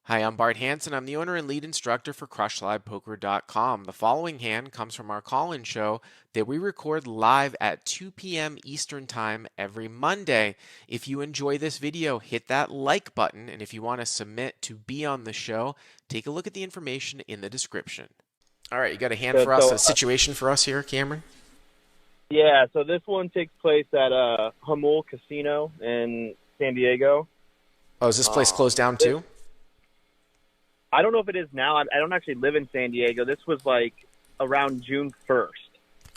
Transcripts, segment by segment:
Hi, I'm Bart Hanson. I'm the owner and lead instructor for CrushLivePoker.com. The following hand comes from our call-in show that we record live at 2 p.m. Eastern Time every Monday. If you enjoy this video, hit that like button, and if you want to submit to be on the show, take a look at the information in the description. All right, you got a hand Good. for us, a situation for us here, Cameron? Yeah, so this one takes place at Hamul Casino in San Diego. Oh, is this place closed down too? I don't know if it is now. I don't actually live in San Diego. This was like around June 1st.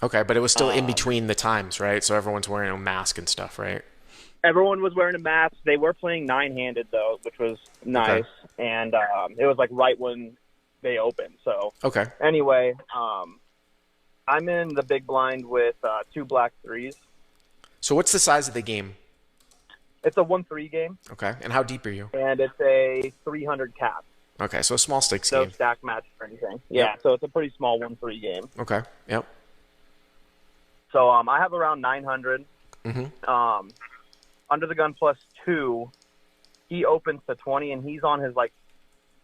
Okay, but it was still in between the times, right? So everyone's wearing a mask and stuff, right? Everyone was wearing a mask. They were playing nine-handed, though, which was nice. Okay. And it was like right when they opened. So okay. Anyway, I'm in the big blind with two black threes. So what's the size of the game? It's a 1-3 game. Okay, and how deep are you? And it's a 300 cap. Okay, so a small stakes no game. No stack match or anything. Yeah, yep. So it's a pretty small 1-3 game. Okay, yep. So I have around 900. Mm-hmm. Under the gun +2, he opens to 20, and he's on his, like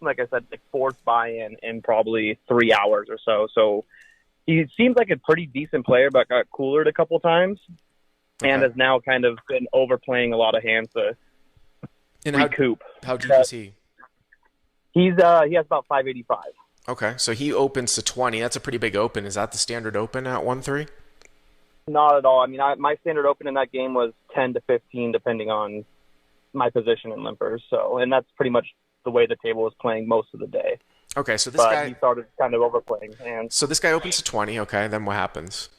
I said, like fourth buy-in in probably 3 hours or so. So he seems like a pretty decent player, but got coolered a couple times, and has now kind of been overplaying a lot of hands to recoup. How deep is he? He has about 585. Okay, so he opens to 20. That's a pretty big open. Is that the standard open at 1-3? Not at all. I mean, my standard open in that game was 10 to 15, depending on my position in limpers. So, and that's pretty much the way the table was playing most of the day. Okay, so this guy... he started kind of overplaying hands. So this guy opens to 20. Okay, then what happens?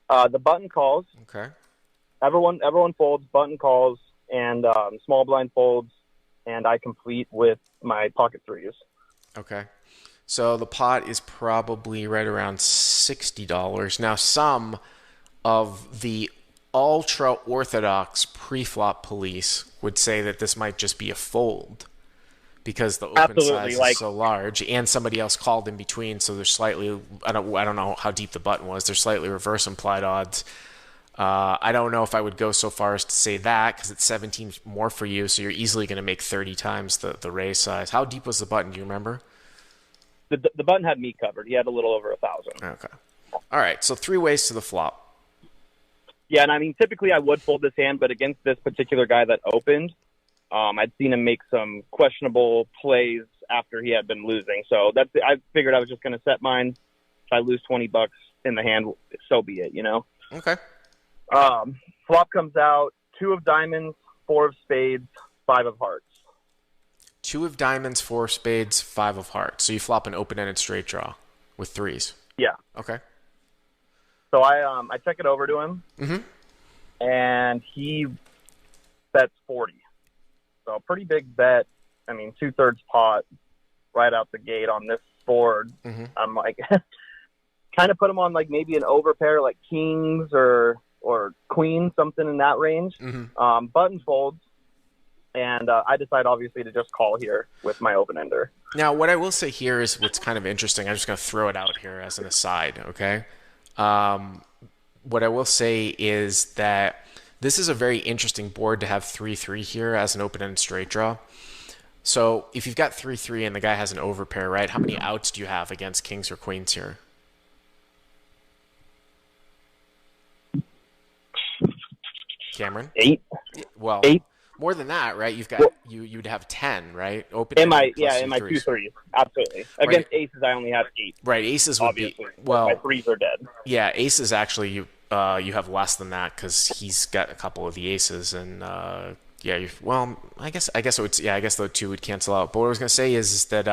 The button calls. Okay. Everyone folds, button calls, and small blind folds, and I complete with my pocket threes. Okay. So the pot is probably right around $60. Now, some of the ultra-orthodox pre-flop police would say that this might just be a fold because the open size is so large, and somebody else called in between, so there's slightly, I don't know how deep the button was, there's slightly reverse implied odds. I don't know if I would go so far as to say that because it's 17 more for you, so you're easily going to make 30 times the raise size. How deep was the button? Do you remember? The button had me covered. He had a little over 1,000. Okay. All right, so 3 ways to the flop. Yeah, and I mean, typically I would fold this hand, but against this particular guy that opened, I'd seen him make some questionable plays after he had been losing. So I figured I was just going to set mine. If I lose $20 in the hand, so be it, you know? Okay. Flop comes out, 2 of diamonds, 4 of spades, 5 of hearts. 2 of diamonds, 4 of spades, 5 of hearts. So you flop an open-ended straight draw with threes. Yeah. Okay. So I check it over to him, and he bets 40. So a pretty big bet. I mean, 2/3 pot right out the gate on this board. I'm like, kind of put him on like maybe an overpair, like kings or queens, something in that range. Button folds, and I decide obviously to just call here with my open ender. Now, what I will say here is what's kind of interesting. I'm just going to throw it out here as an aside, okay? What I will say is that this is a very interesting board to have 3-3 here as an open-ended straight draw. So if you've got 3-3 and the guy has an overpair, right, how many outs do you have against kings or queens here? Cameron? 8. Well, 8. More than that, right? You've got you'd have 10, right? Open in my 2 threes, absolutely. Against aces, I only have 8. Right, aces would obviously. be my threes are dead. Yeah, aces actually you have less than that because he's got a couple of the aces, and yeah, well, I guess it would, I guess the 2 would cancel out. But what I was gonna say is that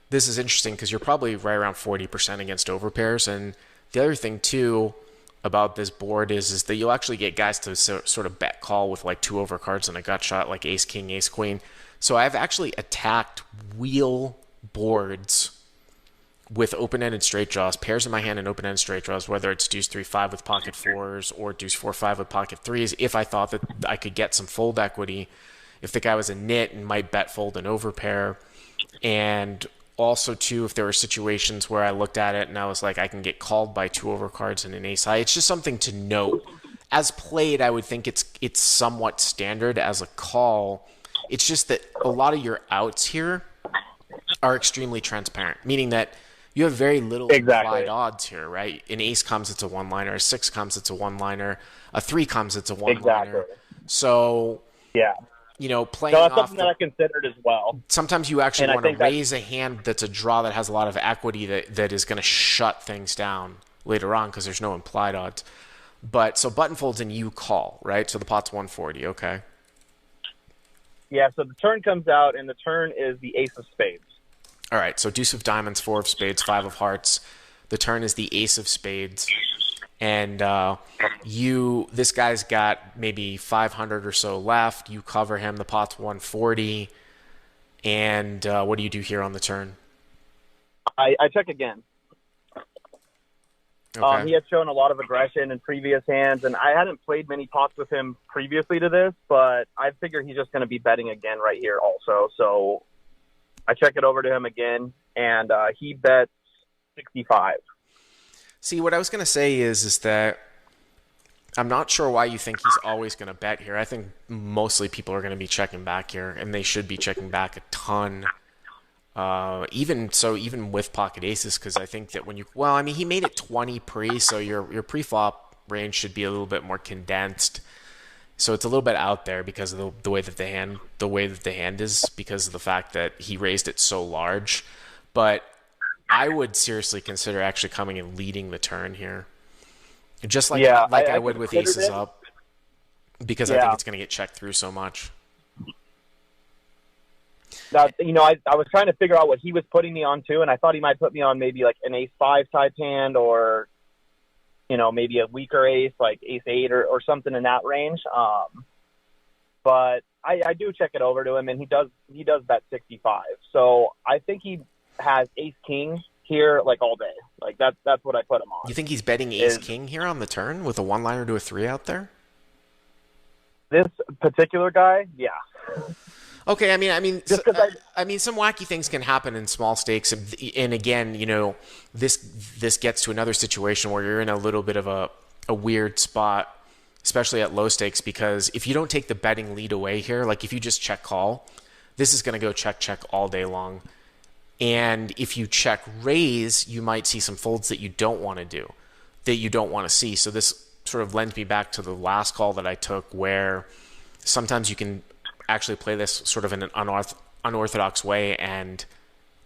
this is interesting because you're probably right around 40% against overpairs, and the other thing too about this board is that you'll actually get guys to sort of bet call with like 2 overcards and a gut shot like ace king, ace queen. So I've actually attacked wheel boards with open-ended straight draws, pairs in my hand and open-ended straight draws, whether it's deuce 3-5 with pocket 4s or deuce 4-5 with pocket 3s, if I thought that I could get some fold equity, if the guy was a nit and might bet fold an overpair. And also, too, if there were situations where I looked at it and I was like, I can get called by 2 overcards and an ace high. It's just something to note. As played, I would think it's somewhat standard. As a call, It's just that a lot of your outs here are extremely transparent, meaning that you have very little implied odds here, right? An ace comes, it's a one-liner. A six comes, it's a one-liner. A three comes, it's a one-liner. Exactly. So, Yeah. Playing No, that's off something that I considered as well. sometimes you actually And I want to think that raise a hand that's a draw that has a lot of equity that is going to shut things down later on because there's no implied odds. But so button folds and you call, right? So the pot's 140, okay. Yeah, so the turn comes out, and the turn is the ace of spades. All right, so deuce of diamonds, four of spades, five of hearts. The turn is the ace of spades. And this guy's got maybe 500 or so left. You cover him. The pot's 140. And what do you do here on the turn? I check again. Okay. He had shown a lot of aggression in previous hands, and I hadn't played many pots with him previously to this, but I figure he's just going to be betting again right here also. So I check it over to him again, and he bets 65. See, what I was going to say is that I'm not sure why you think he's always going to bet here. I think mostly people are going to be checking back here, and they should be checking back a ton. Even with pocket aces, because I think that he made it 20 pre, so your pre-flop range should be a little bit more condensed. So it's a little bit out there because of the way that the hand is, because of the fact that he raised it so large. But I would seriously consider actually coming and leading the turn here, just like I would with aces up, because I think it's going to get checked through so much. Now, I was trying to figure out what he was putting me on too, and I thought he might put me on maybe like an ace-5 type hand, or maybe a weaker ace like ace-8 or something in that range. But I do check it over to him, and he does bet 65. So I think he has ace-king here like all day. Like that's what I put him on. You think he's betting ace-king here on the turn with a one-liner to a 3 out there? This particular guy, yeah. Okay, some wacky things can happen in small stakes, and again, this gets to another situation where you're in a little bit of a weird spot, especially at low stakes, because if you don't take the betting lead away here, like if you just check call, this is going to go check all day long, and if you check raise, you might see some folds that you don't want to do, that you don't want to see. So this sort of lends me back to the last call that I took, where sometimes you can actually play this sort of in an unorthodox way and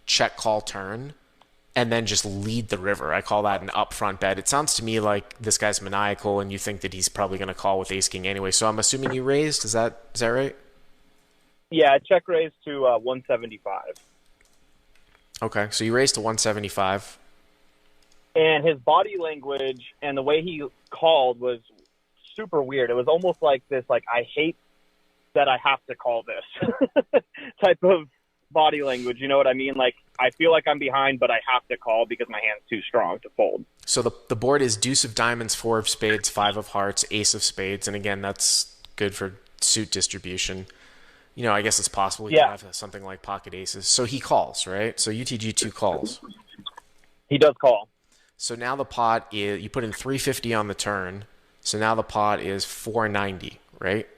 check call turn and then just lead the river. I call that an upfront bet. It sounds to me like this guy's maniacal and you think that he's probably going to call with ace king anyway. So I'm assuming you raised. Is that right? Yeah, I check raised to 175. Okay, so you raised to 175. And his body language and the way he called was super weird. It was almost like this, like, I hate that I have to call this type of body language. You know what I mean? Like, I feel like I'm behind, but I have to call because my hand's too strong to fold. So the board is deuce of diamonds, four of spades, five of hearts, ace of spades. And again, that's good for suit distribution. I guess it's possible you have something like pocket aces. So he calls, right? So UTG2 calls. He does call. So now the pot is, you put in 350 on the turn. So now the pot is 490, right?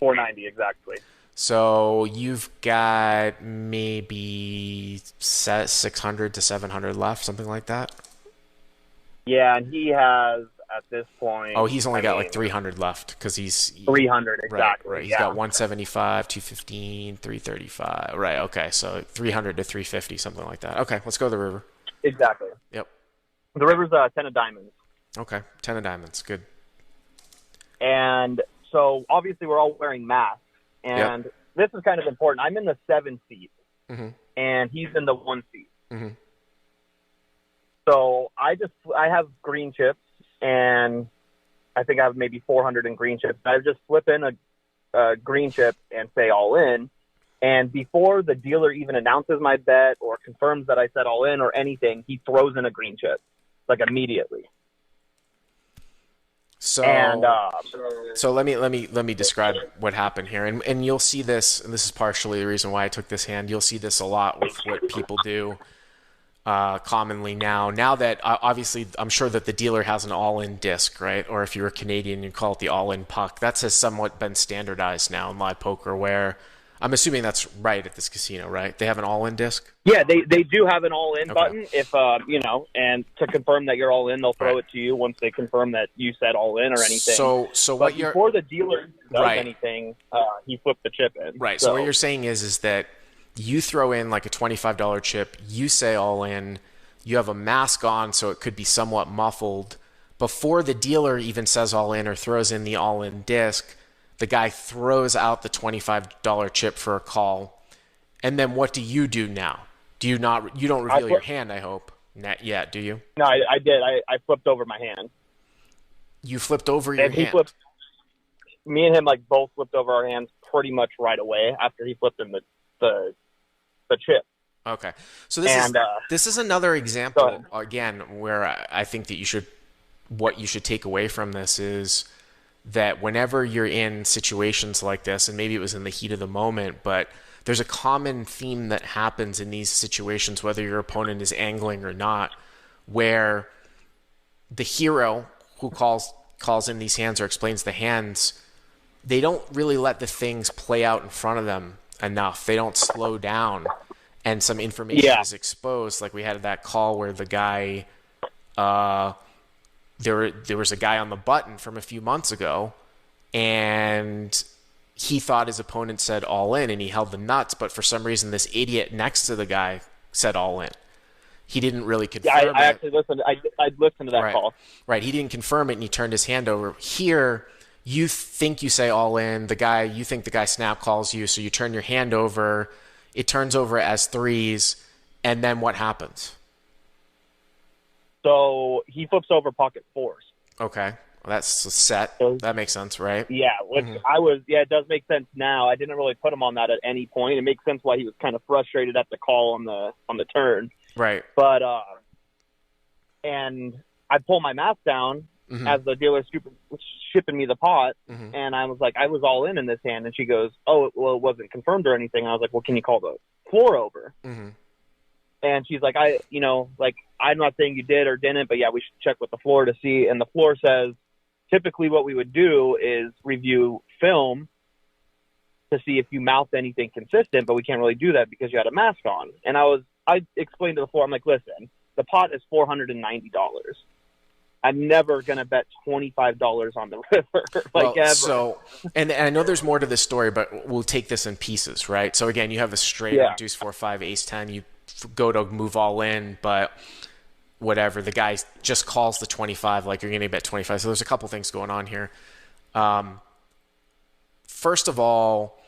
490, exactly. So you've got maybe 600 to 700 left, something like that? Yeah, and he has, at this point... Oh, he's only got like 300 left because he's... 300, exactly. Right. He's got 175, 215, 335. Right, okay. So 300 to 350, something like that. Okay, let's go to the river. Exactly. Yep. The river's 10 of diamonds. Okay, 10 of diamonds. Good. And so obviously we're all wearing masks. And this is kind of important. I'm in the 7 seat, and he's in the 1 seat. Mm-hmm. So I have green chips, and I think I have maybe 400 in green chips. I just flip in a green chip and say all in. And before the dealer even announces my bet or confirms that I said all in or anything, he throws in a green chip, like immediately. So, and, so let me describe what happened here, and you'll see this, and this is partially the reason why I took this hand. You'll see this a lot with what people do commonly now. Now that obviously, I'm sure that the dealer has an all-in disc, right? Or if you're a Canadian, you call it the all-in puck. That has somewhat been standardized now in live poker, where I'm assuming that's right at this casino, right? They have an all-in disc? Yeah, they do have an all-in Okay. button. If and to confirm that you're all in, they'll throw it to you once they confirm that you said all in or anything. So but what you're before the dealer does Right. anything, he flipped the chip in. Right. So what you're saying is that you throw in like a $25 chip, you say all in, you have a mask on so it could be somewhat muffled. Before the dealer even says all in or throws in the all in disc, the guy throws out the $25 chip for a call. And then what do you do now? You don't reveal your hand, I hope. Not yet, do you? No, I did. I flipped over my hand. You flipped over your hand. Me and him both flipped over our hands pretty much right away after he flipped in the chip. Okay. So this is another example again where I think that what you should take away from this is that whenever you're in situations like this, and maybe it was in the heat of the moment, but there's a common theme that happens in these situations, whether your opponent is angling or not, where the hero who calls in these hands or explains the hands, they don't really let the things play out in front of them enough. They don't slow down, and some information is exposed. Like we had that call where the guy, there was a guy on the button from a few months ago, and he thought his opponent said all in, and he held the nuts, but for some reason this idiot next to the guy said all in. He didn't really confirm it. I actually listened. I listened to that call. Right. He didn't confirm it, and he turned his hand over. Here, you think you say all in. You think the guy snap calls you, so you turn your hand over. It turns over as threes, and then what happens? So he flips over pocket fours. Okay. Well, that's a set. That makes sense, right? Yeah, which it does make sense now. I didn't really put him on that at any point. It makes sense why he was kind of frustrated at the call on the turn. Right. But and I pull my mask down as the dealer's shipping me the pot, and I was like, I was all in this hand, and she goes, oh, well, it wasn't confirmed or anything. And I was like, well, can you call the floor over? And she's like, I'm not saying you did or didn't, but yeah, we should check with the floor to see. And the floor says, typically what we would do is review film to see if you mouthed anything consistent, but we can't really do that because you had a mask on. And I explained to the floor, I'm like, listen, the pot is $490. I'm never going to bet $25 on the river, ever. So, and I know there's more to this story, but we'll take this in pieces, right? So again, you have a straight up deuce 4-5 ace 10. You go to move all in, but whatever, the guy just calls the 25 like you're going to bet 25. So there's a couple things going on here. First of all,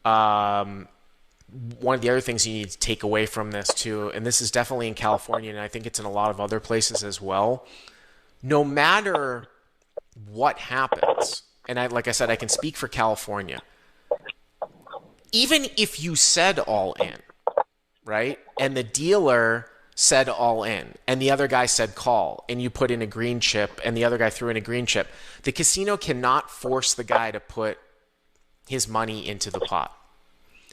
one of the other things you need to take away from this too, and this is definitely in California, and I think it's in a lot of other places as well, no matter what happens, and like I said, I can speak for California, even if you said all in, right, and the dealer said all in, and the other guy said call, and you put in a green chip, and the other guy threw in a green chip, the casino cannot force the guy to put his money into the pot.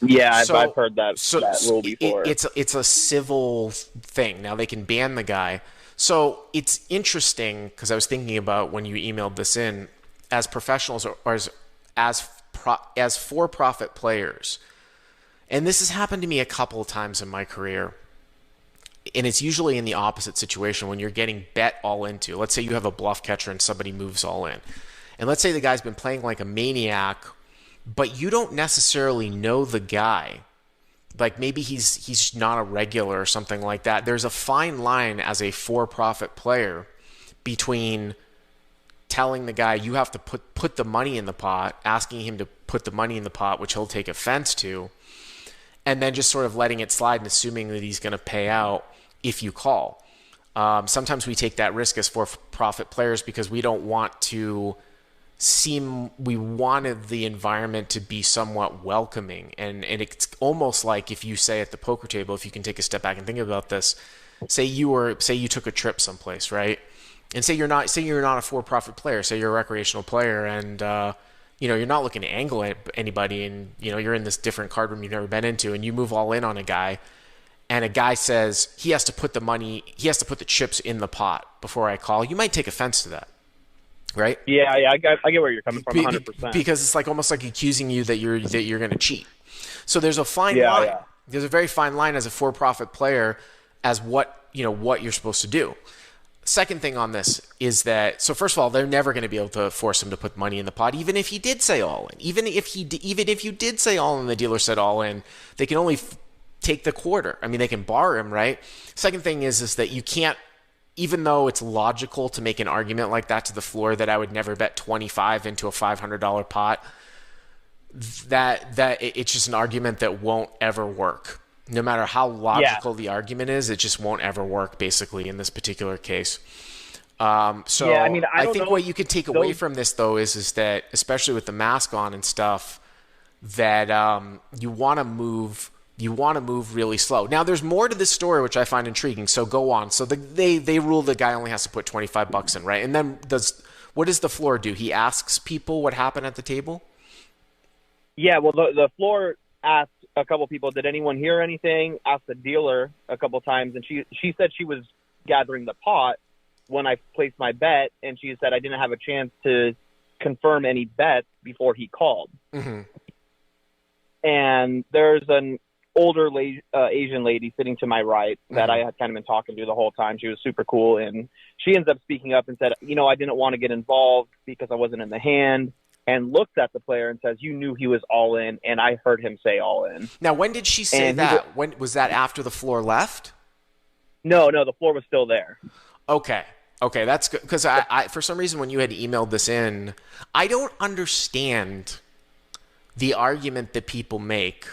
Yeah, I've heard that rule before. It's a civil thing. Now they can ban the guy. So it's interesting because I was thinking about when you emailed this in, as professionals or as for-profit players, and this has happened to me a couple of times in my career, and it's usually in the opposite situation when you're getting bet all into. Let's say you have a bluff catcher and somebody moves all in. And let's say the guy's been playing like a maniac, but you don't necessarily know the guy. Like maybe he's not a regular or something like that. There's a fine line as a for-profit player between telling the guy you have to put the money in the pot, asking him to put the money in the pot, which he'll take offense to, and then just sort of letting it slide and assuming that he's going to pay out if you call. Sometimes we take that risk as for-profit players because we don't want to we wanted the environment to be somewhat welcoming. And it's almost like if you say at the poker table, if you can take a step back and think about this, say you took a trip someplace, right? And say you're not a for-profit player, say you're a recreational player, and you're not looking to angle at anybody, and you're in this different card room you've never been into, and you move all in on a guy, and a guy says he has to put the chips in the pot before I call. You might take offense to that, right? Yeah, I get where you're coming from, 100%. Because it's like almost like accusing you that you're going to cheat. So there's a fine Yeah, line. yeah. There's a very fine line as a for-profit player as what you're supposed to do. Second thing on this is that, so first of all, they're never going to be able to force him to put money in the pot, even if he did say all in. Even if you did say all in, the dealer said all in, they can only take the quarter. I mean, they can bar him, right? Second thing is that you can't, even though it's logical to make an argument like that to the floor that I would never bet 25 into a $500 pot, that it's just an argument that won't ever work. No matter how logical the argument is, it just won't ever work, basically, in this particular case. So Yeah, I mean, I don't think know what you could take away from this, though, is that, especially with the mask on and stuff, that you want to move really slow. Now, there's more to this story, which I find intriguing. So go on. So they rule the guy only has to put 25 bucks in, right? And then what does the floor do? He asks people what happened at the table? Yeah, well, the floor asked a couple people, did anyone hear anything? Asked the dealer a couple times, and she said she was gathering the pot when I placed my bet, and she said I didn't have a chance to confirm any bets before he called. Mm-hmm. And there's an older Asian lady sitting to my right that I had kind of been talking to the whole time. She was super cool, and she ends up speaking up and said, I didn't want to get involved because I wasn't in the hand. And looks at the player and says, you knew he was all in, and I heard him say all in. Now, when did she say that? When was that, after the floor left? No, the floor was still there. Okay, that's good. Because I, for some reason, when you had emailed this in, I don't understand the argument that people make.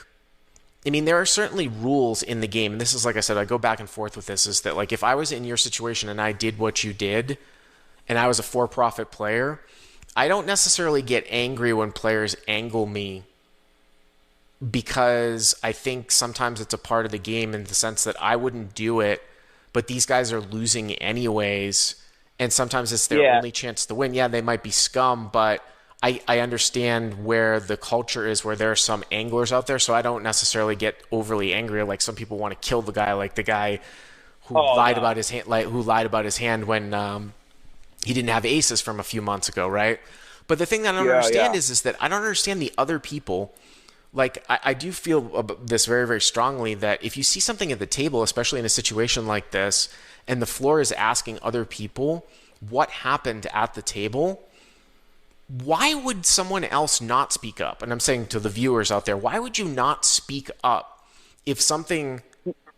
I mean, there are certainly rules in the game, and this is, like I said, I go back and forth with this, is that, like, if I was in your situation and I did what you did, and I was a for-profit player, I don't necessarily get angry when players angle me, because I think sometimes it's a part of the game in the sense that I wouldn't do it, but these guys are losing anyways, and sometimes it's their only chance to win. Yeah, they might be scum, but I understand where the culture is, where there are some anglers out there, so I don't necessarily get overly angry. Like, some people want to kill the guy, like the guy who lied about his hand, when he didn't have aces from a few months ago, right? But the thing that I don't understand is that I don't understand the other people. Like, I do feel this very, very strongly, that if you see something at the table, especially in a situation like this, and the floor is asking other people what happened at the table, why would someone else not speak up? And I'm saying to the viewers out there, why would you not speak up if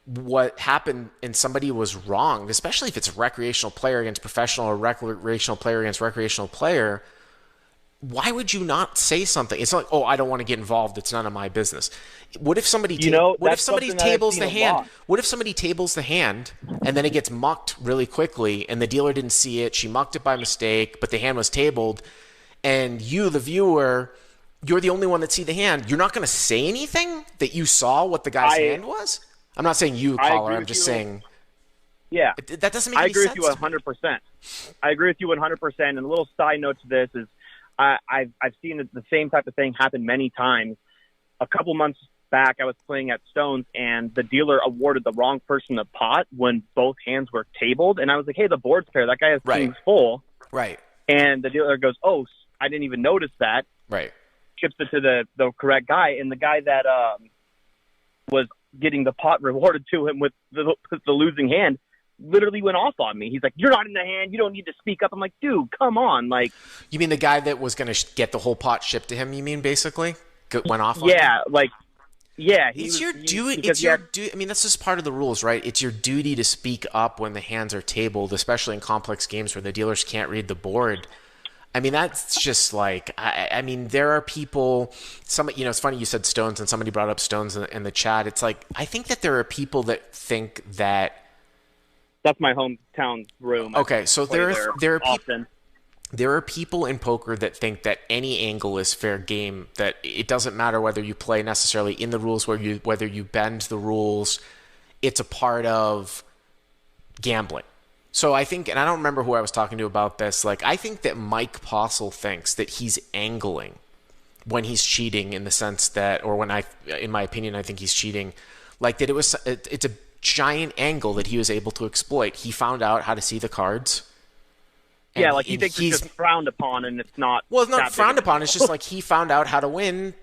what happened and somebody was wronged, especially if it's a recreational player against professional or recreational player against recreational player? Why would you not say something? It's not like, oh, I don't want to get involved, it's none of my business. What if somebody tables the hand? What if somebody tables the hand and then it gets mucked really quickly and the dealer didn't see it, she mucked it by mistake, but the hand was tabled, and you, the viewer, you're the only one that see the hand. You're not going to say anything that you saw what the guy's hand was? I'm not saying you, caller. I'm just saying. Yeah. That doesn't make any sense. I agree with you 100%. I agree with you 100%. And a little side note to this is I've seen the same type of thing happen many times. A couple months back, I was playing at Stones, and the dealer awarded the wrong person the pot when both hands were tabled. And I was like, hey, the board's fair. That guy has kings full. Right. And the dealer goes, oh, I didn't even notice that. Right. Chips it to the correct guy. And the guy that was getting the pot rewarded to him with the losing hand literally went off on me. He's like, you're not in the hand, you don't need to speak up. I'm like, dude, come on. Like, you mean the guy that was going to get the whole pot shipped to him, you mean, basically went off on yeah him? Like, yeah, it's your duty. I mean, that's just part of the rules, right? It's your duty to speak up when the hands are tabled, especially in complex games where the dealers can't read the board. I mean, that's just like, I mean, there are people, it's funny you said Stones and somebody brought up Stones in the chat. It's like, I think that there are people that think that. That's my hometown room. Okay, so there are people in poker that think that any angle is fair game, that it doesn't matter whether you play necessarily in the rules, whether you bend the rules, it's a part of gambling. So I think, and I don't remember who I was talking to about this, like, I think that Mike Postle thinks that he's angling when he's cheating, in the sense that, or in my opinion, I think he's cheating, like that it's a giant angle that he was able to exploit. He found out how to see the cards. Yeah, like he thinks it's just frowned upon, and it's not. Well, it's not frowned upon. It's just like he found out how to win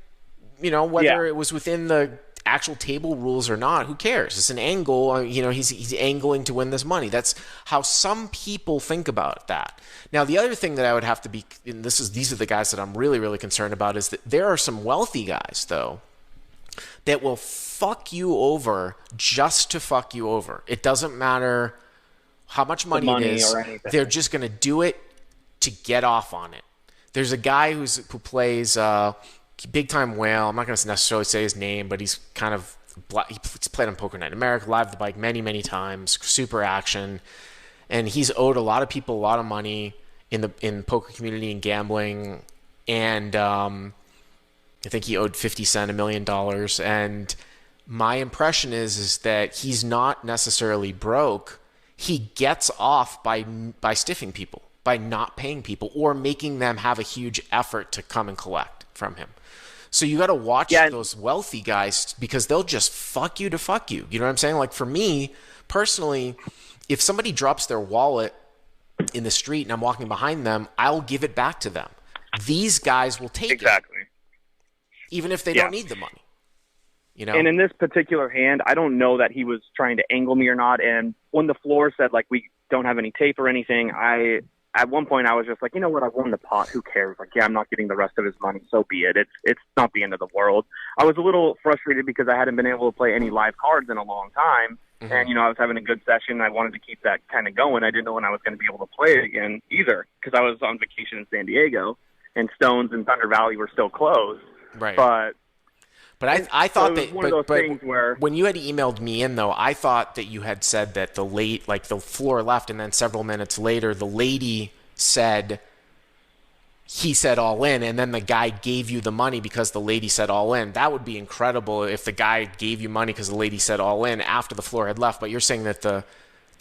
Yeah. whether it was within the actual table rules or not, who cares? It's an angle. He's angling to win this money. That's how some people think about that. Now, the other thing that I would have to be, and these are the guys that I'm really, really concerned about, is that there are some wealthy guys, though, that will fuck you over just to fuck you over. It doesn't matter how much The money it money is. or anything. They're just going to do it to get off on it. There's a guy who plays big time whale. I'm not going to necessarily say his name, but he's kind of he's played on Poker Night in America, live the bike many, many times, super action, and he's owed a lot of people a lot of money in the poker community and gambling, and I think he owed 50 Cent $1 million. And my impression is that he's not necessarily broke. He gets off by stiffing people, by not paying people, or making them have a huge effort to come and collect from him. So you got to watch those wealthy guys, because they'll just fuck you to fuck you. You know what I'm saying? Like, for me personally, if somebody drops their wallet in the street and I'm walking behind them, I'll give it back to them. These guys will take it, even if they don't need the money. And in this particular hand, I don't know that he was trying to angle me or not. And when the floor said, like, we don't have any tape or anything, at one point I was just like, you know what, I won the pot. Who cares? Like, yeah, I'm not getting the rest of his money. So be it. It's not the end of the world. I was a little frustrated because I hadn't been able to play any live cards in a long time. Mm-hmm. And, I was having a good session. I wanted to keep that kind of going. I didn't know when I was going to be able to play it again either, because I was on vacation in San Diego and Stones and Thunder Valley were still closed. Right. But I thought that one of those things where, when you had emailed me in, though, I thought that you had said that the floor left, and then several minutes later the lady said he said all in, and then the guy gave you the money because the lady said all in. That would be incredible if the guy gave you money because the lady said all in after the floor had left. But you're saying that the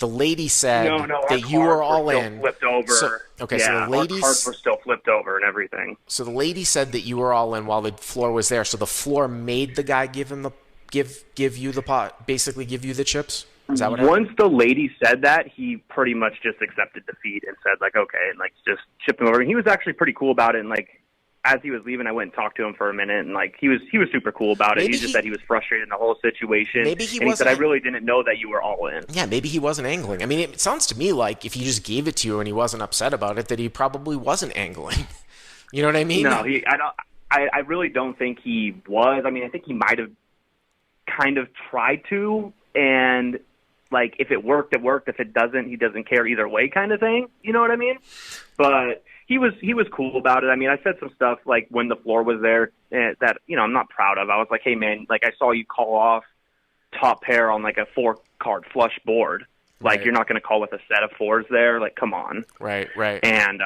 lady said that you were all in. Flipped over. So the ladies, our cards were still flipped over and everything. So the lady said that you were all in while the floor was there. So the floor made the guy give you the pot, basically give you the chips. Is that what happened? Once the lady said that, he pretty much just accepted defeat and said, like, okay, and, like, just chipped him over. And he was actually pretty cool about it. And, like, as he was leaving, I went and talked to him for a minute, and, like, he was super cool about it. He just said he was frustrated in the whole situation. Maybe he wasn't. He said, I really didn't know that you were all in. Yeah, maybe he wasn't angling. I mean, it sounds to me like if he just gave it to you and he wasn't upset about it, that he probably wasn't angling. You know what I mean? No, I really don't think he was. I mean, I think he might have kind of tried to, and, like, if it worked, it worked. If it doesn't, he doesn't care either way, kind of thing. You know what I mean? But he was cool about it. I mean, I said some stuff, like, when the floor was there that, I'm not proud of. I was like, hey, man, like, I saw you call off top pair on, like, a 4-card flush board. Like, You're not going to call with a set of fours there. Like, come on. Right. And,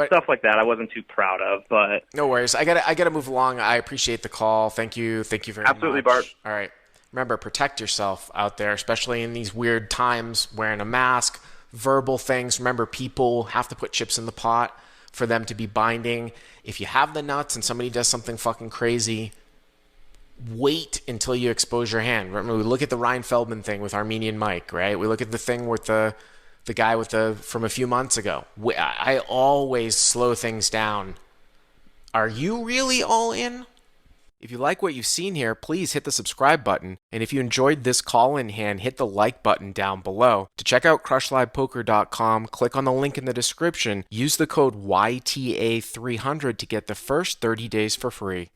stuff like that I wasn't too proud of, but... No worries. I gotta move along. I appreciate the call. Thank you very much. Absolutely, Bart. All right. Remember, protect yourself out there, especially in these weird times, wearing a mask, verbal things. Remember, people have to put chips in the pot for them to be binding. If you have the nuts and somebody does something fucking crazy, wait until you expose your hand. Remember, we look at the Ryan Feldman thing with Armenian Mike, right? We look at the thing with the guy from a few months ago. I always slow things down. Are you really all in? If you like what you've seen here, please hit the subscribe button. And if you enjoyed this call-in hand, hit the like button down below. To check out crushlivepoker.com, click on the link in the description. Use the code YTA300 to get the first 30 days for free.